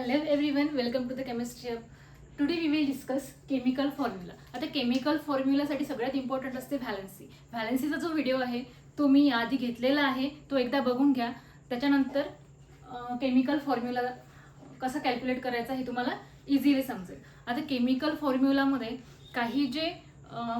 Hello everyone, welcome to the chemistry hub. Today we will discuss chemical formula. आता chemical फॉर्म्युलासाठी सगळ्यात important असते valency. व्हॅलेन्सीचा जो video आहे तो मी आधी घेतलेला आहे, तो एकदा बघून घ्या. त्याच्यानंतर केमिकल फॉर्म्युला कसा कॅल्क्युलेट करायचा हे तुम्हाला इझिली समजेल. आता केमिकल फॉर्म्युलामध्ये काही जे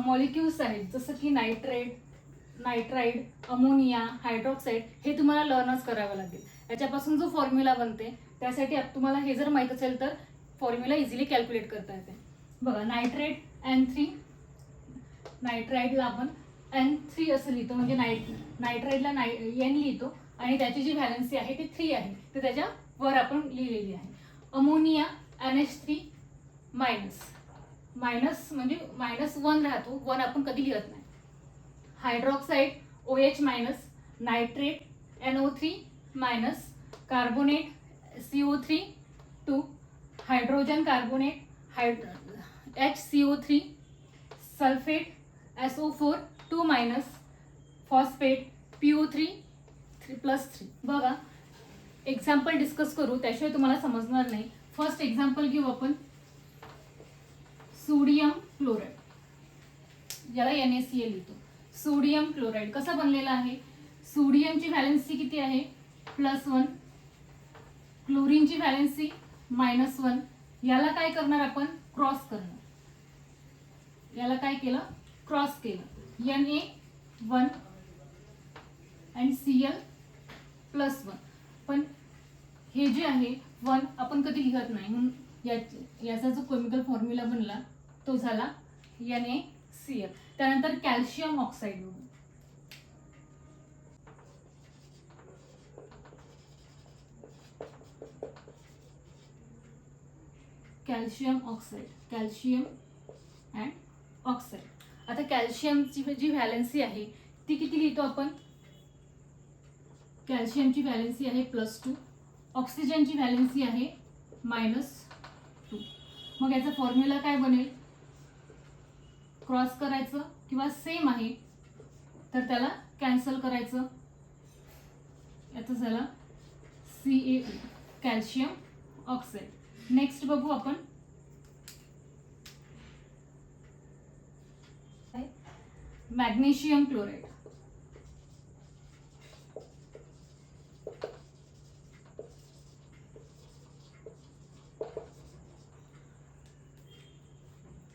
मॉलिक्युल्स आहेत जसं की नायट्राइड, अमोनिया, हायड्रॉक्साईड हे तुम्हाला लर्नच करावं लागेल. याच्यापासून जो फॉर्म्युला बनते त्यासाठी तुम्हाला हे जर माहीत असेल तर फॉर्म्युला इझिली कॅल्क्युलेट करता येते. बघा, नायट्रेट N3, नायट्राइडला आपण N3 असं लिहितो, म्हणजे नायट्राइडला N लिहितो आणि त्याची जी व्हॅलेन्सी आहे ती 3 आहे, तर त्याच्यावर आपण लिहिलेली आहे. अमोनिया NH3 मायनस म्हणजे -1 राहतो, 1 आपण कधी लिहत नाही. Hydroxide OH minus, nitrate NO3 minus, carbonate CO3 2, hydrogen carbonate HCO3, sulphate SO4 2 minus, phosphate PO3 3+3. बघा, एक्झाम्पल डिस्कस करू, त्याशिवाय तुम्हाला समजणार नाही. फर्स्ट एक्झाम्पल घेऊ आपण. सोडियम क्लोराईड, याला NaCl लिहितो. सोडियम क्लोराईड कसा बनलेला आहे? सोडियमची व्हॅलेन्सी किती आहे? +1. क्लोरीनची व्हॅलेन्सी -1. याला काय करणार आपण? क्रॉस करणार. याला काय केलं? क्रॉस केलं. Na1 आणि Cl+1. पण हे जे आहे 1 आपण कधी लिहत नाही, म्हणून याचा जो केमिकल फॉर्म्युला बनला तो झाला NaCl. त्यानंतर calcium oxide. Calcium oxide, calcium and oxide. आता कॅल्शियमची जी व्हॅलेन्सी आहे ती किती लिहितो आपण? कॅल्शियमची व्हॅलेन्सी आहे +2. ऑक्सिजनची व्हॅलेन्सी आहे -2. मग याचा फॉर्म्युला काय बनेल? क्रॉस करायचं किंवा सेम आहे तर त्याला कॅन्सल करायचं. याचं झालं CaO, कॅल्शियम ऑक्साईड. नेक्स्ट बघू आपण magnesium chloride.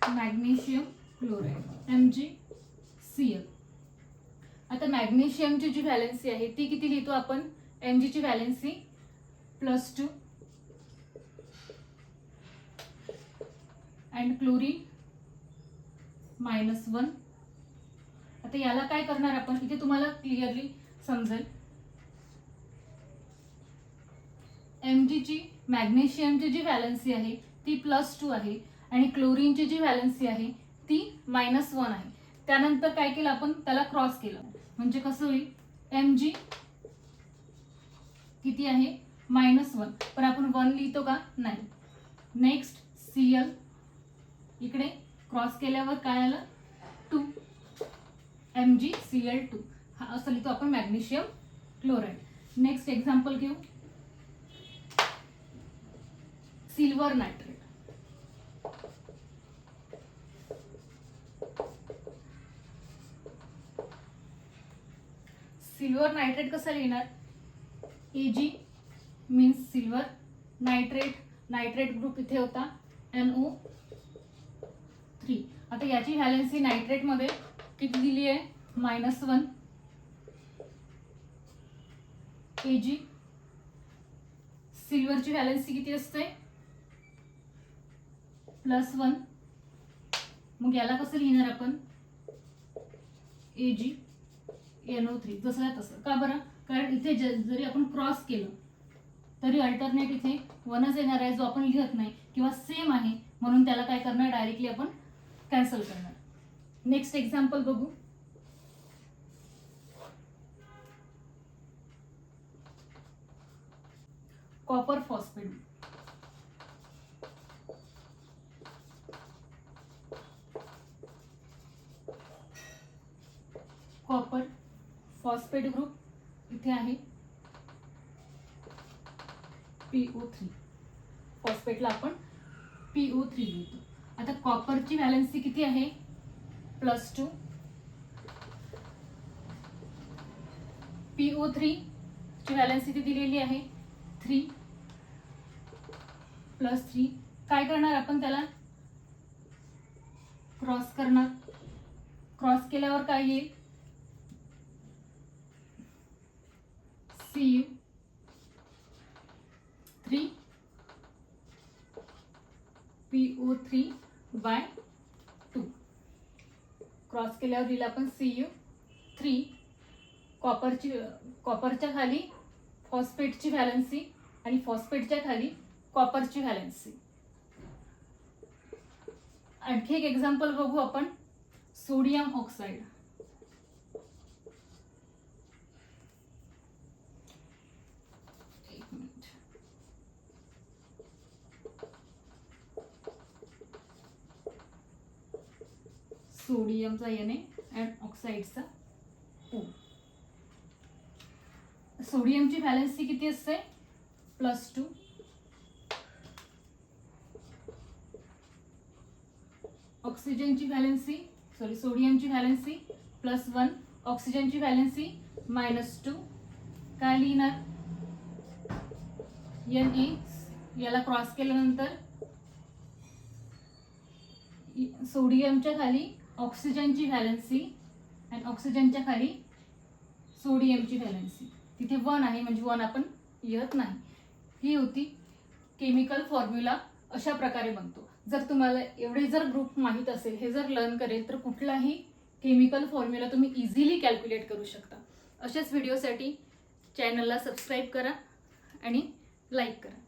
Magnesium chloride MgCl. आता मॅग्नेशियमची जी व्हॅलेन्सी आहे ती किती लिहितो आपण? Mg ची व्हॅलेन्सी +2 अँड क्लोरीन -1. आता याला काय करणार आपण? इथे तुम्हाला क्लिअरली समजेल. Mg ची, मॅग्नेशियमची जी व्हॅलेन्सी आहे ती +2 आहे आणि क्लोरीनची जी व्हॅलेन्सी आहे ती -1 आहे. त्यानंतर काय केलं आपण? त्याला क्रॉस केलं, म्हणजे कसं होईल? Mg किती आहे? -1. पण आपण 1 लिहितो का? नाही. नेक्स्ट Cl, इकडे क्रॉस केल्यावर काय आलं? 2. MgCl2 हा असं लिहितो आपण मॅग्नेशियम क्लोराईड. नेक्स्ट एक्झाम्पल घेऊ. Silver nitrate. सिल्वर नायट्रेट कसं लिहिणार? Ag means silver, nitrate group इथे होता NO3. आता याची व्हॅलेन्सी नायट्रेट मध्ये किती दिली आहे? -1. Ag, सिल्वरची व्हॅलेन्सी किती असते? +1. मग याला कसं लिहिणार आपण? AgNO3 जसं तसं. का बरं? कारण इथे जरी आपण क्रॉस केलं तरी अल्टरनेट इथे 1च येणार आहे, जो आपण लिहत नाही किंवा सेम आहे, म्हणून त्याला काय करणार? डायरेक्टली आपण कॅन्सल करणार. नेक्स्ट एक्झाम्पल बघू. Copper phosphate. Copper phosphate group इथे आहे PO3. फॉस्फेटला आपण PO3 लिहितो. आता कॉपरची व्हॅलेन्सी किती आहे? +2. PO3 ची व्हॅलेन्सी ती दिलेली आहे 3 +3. काय करणार आपण? त्याला क्रॉस करणार. क्रॉस केल्यावर काय येईल? Cu3 PO3/2. क्रॉस केल्यावर येईल आपण Cu3. कॉपरच्या खाली फॉस्फेटची व्हॅलेन्सी आणि फॉस्फेटच्या खाली कॉपरची व्हॅलेन्सी. आणखी एक एक्झाम्पल बघू आपण. Sodium oxide. सोडियमचा Na आणि ऑक्साईडचा O. सोडियमची व्हॅलेन्सी किती असते? +2. सोडियमची व्हॅलेन्सी +1. ऑक्सिजनची व्हॅलेन्सी -2. काय लिहिणार? Na. याला क्रॉस केल्यानंतर सोडियमच्या खाली ऑक्सिजनची व्हॅलेन्सी आणि ऑक्सिजनच्या खाली सोडियमची व्हॅलेन्सी. तिथे 1 आहे म्हणजे 1 आपण लिहत नाही. ही होती केमिकल फॉर्म्युला. अशा प्रकारे बनतो. जर तुम्हाला एवढे जर ग्रुप माहीत असेल, हे जर लर्न करेल, तर कुठलाही केमिकल फॉर्म्युला तुम्ही इझिली कॅल्क्युलेट करू शकता. अशाच व्हिडिओसाठी चॅनलला सबस्क्राईब करा आणि लाईक करा.